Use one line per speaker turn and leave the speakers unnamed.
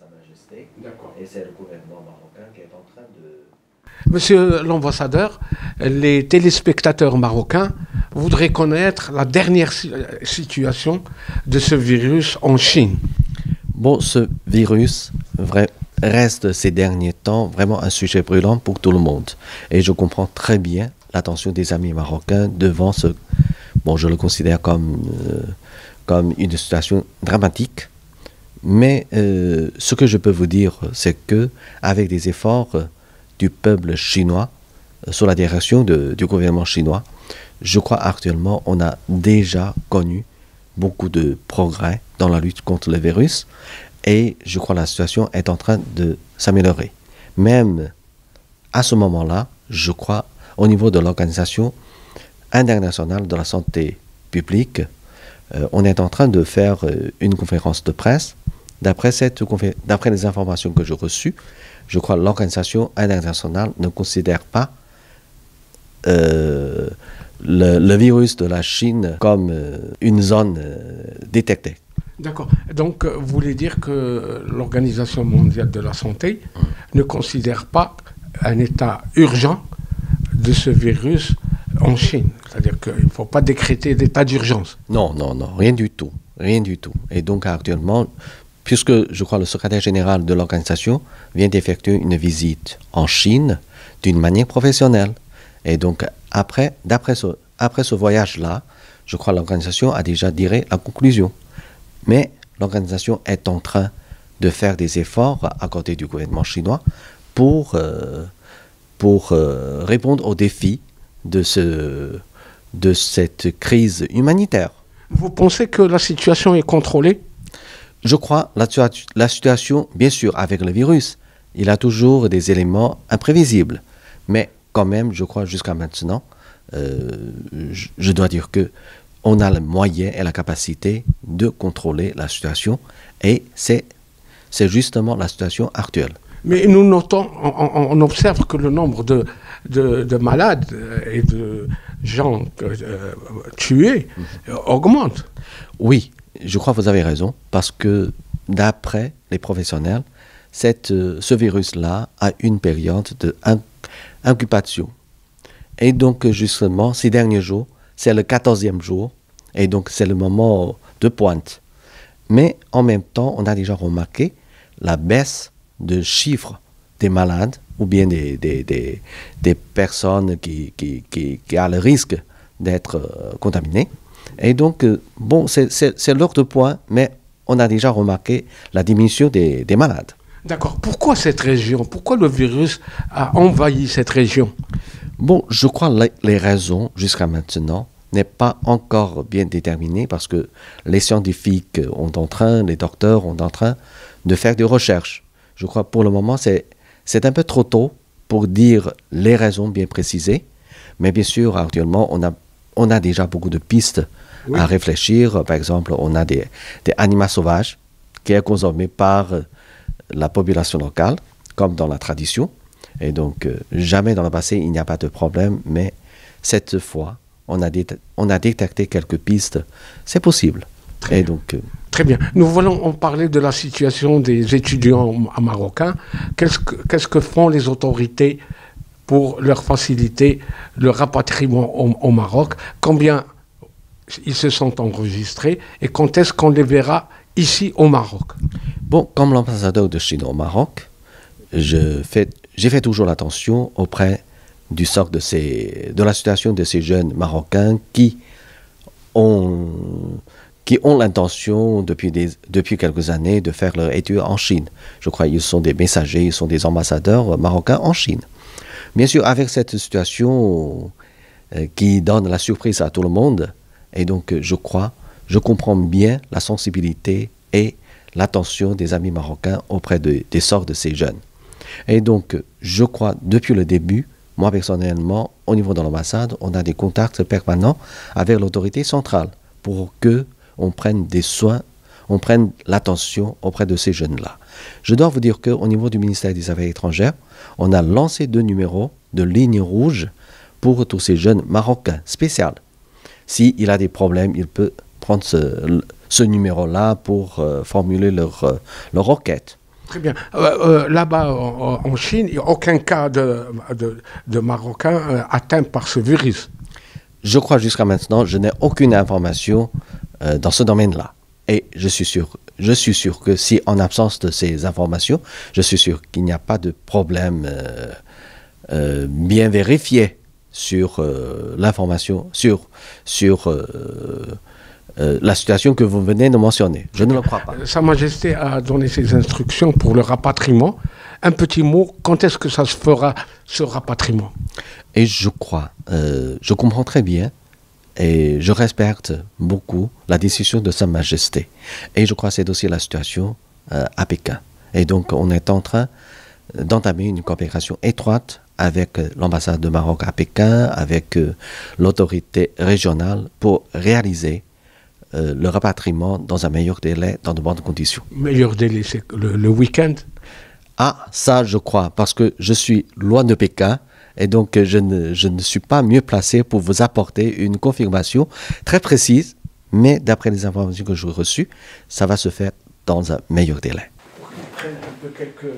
Sa Majesté.
D'accord.
Et c'est le gouvernement marocain qui est en train de...
Monsieur l'ambassadeur, les téléspectateurs marocains voudraient connaître la dernière situation de ce virus en Chine.
Bon, ce virus reste ces derniers temps vraiment un sujet brûlant pour tout le monde. Et je comprends très bien l'attention des amis marocains devant ce... Bon, je le considère comme une situation dramatique. Mais ce que je peux vous dire, c'est que avec des efforts du peuple chinois, sous la direction du gouvernement chinois, je crois actuellement on a déjà connu beaucoup de progrès dans la lutte contre le virus et je crois la situation est en train de s'améliorer. Même à ce moment-là, je crois au niveau de l'Organisation internationale de la santé publique, on est en train de faire une conférence de presse. D'après les informations que j'ai reçues, je crois que l'Organisation internationale ne considère pas le virus de la Chine comme une zone détectée.
D'accord. Donc, vous voulez dire que l'Organisation mondiale de la santé ne considère pas un état urgent de ce virus en Chine. C'est-à-dire qu'il ne faut pas décréter d'état d'urgence.
Non, non, non, rien du tout. Rien du tout. Et donc, actuellement, puisque je crois le secrétaire général de l'organisation vient d'effectuer une visite en Chine d'une manière professionnelle. Et donc, après ce voyage-là, je crois l'organisation a déjà tiré la conclusion. Mais l'organisation est en train de faire des efforts à côté du gouvernement chinois pour répondre aux défis de cette crise humanitaire.
Vous pensez que la situation est contrôlée ?
Je crois la situation, bien sûr, avec le virus, il y a toujours des éléments imprévisibles. Mais quand même, je crois jusqu'à maintenant, je dois dire que on a le moyen et la capacité de contrôler la situation. Et c'est justement la situation actuelle.
Mais nous notons, on observe que le nombre de malades et de gens tués augmente.
Oui, je crois que vous avez raison, parce que d'après les professionnels, ce virus-là a une période d'incubation. Et donc, justement, ces derniers jours, c'est le 14e jour, et donc c'est le moment de pointe. Mais en même temps, on a déjà remarqué la baisse de chiffres des malades, ou bien des personnes qui ont le risque d'être contaminées. Et donc, bon, c'est l'heure de point, mais on a déjà remarqué la diminution des malades.
D'accord. Pourquoi cette région ? Pourquoi le virus a envahi cette région ?
Bon, je crois que les raisons, jusqu'à maintenant, n'est pas encore bien déterminées parce que les scientifiques les docteurs sont en train de faire des recherches. Je crois que pour le moment, c'est un peu trop tôt pour dire les raisons bien précisées. Mais bien sûr, actuellement, on a déjà beaucoup de pistes à réfléchir. Par exemple, on a des animaux sauvages qui sont consommés par la population locale, comme dans la tradition. Et donc, jamais dans le passé, il n'y a pas de problème. Mais cette fois, on a détecté quelques pistes. C'est possible. Et donc,
très bien. Nous voulons en parler de la situation des étudiants marocains. Qu'est-ce que font les autorités pour leur faciliter le rapatriement au Maroc? Combien ils se sont enregistrés et quand est-ce qu'on les verra ici au Maroc?
Bon, comme l'ambassadeur de Chine au Maroc, j'ai fait toujours attention auprès du sort de la situation de ces jeunes Marocains qui ont l'intention depuis quelques années de faire leur étude en Chine. Je crois qu'ils sont des messagers, ils sont des ambassadeurs marocains en Chine. Bien sûr, avec cette situation qui donne la surprise à tout le monde, et donc je comprends bien la sensibilité et l'attention des amis marocains auprès des sorts de ces jeunes. Et donc, je crois, depuis le début, moi personnellement, au niveau de l'ambassade, on a des contacts permanents avec l'autorité centrale pour que on prenne des soins, on prenne l'attention auprès de ces jeunes-là. Je dois vous dire qu'au niveau du ministère des Affaires étrangères, on a lancé 2 numéros de ligne rouge pour tous ces jeunes Marocains spéciaux. S'il a des problèmes, il peut prendre ce numéro-là pour formuler leur requête.
Très bien. Là-bas, en Chine, il n'y a aucun cas de Marocains atteints par ce virus.
Je crois jusqu'à maintenant, je n'ai aucune information dans ce domaine-là. Et je suis sûr que si en absence de ces informations, je suis sûr qu'il n'y a pas de problème bien vérifié sur l'information, sur la situation que vous venez de mentionner. Je ne le crois pas.
Sa Majesté a donné ses instructions pour le rapatriement. Un petit mot, quand est-ce que ça se fera, ce rapatriement?
Et je crois, je comprends très bien et je respecte beaucoup la décision de Sa Majesté. Et je crois que c'est aussi la situation à Pékin. Et donc on est en train d'entamer une coopération étroite avec l'ambassade de Maroc à Pékin, avec l'autorité régionale pour réaliser le rapatriement dans un meilleur délai, dans de bonnes conditions.
Meilleur délai, c'est le week-end?
Ah, ça je crois, parce que je suis loin de Pékin, et donc je ne suis pas mieux placé pour vous apporter une confirmation très précise, mais d'après les informations que j'ai reçues, ça va se faire dans un meilleur délai.
Pour qu'ils prennent un peu quelques...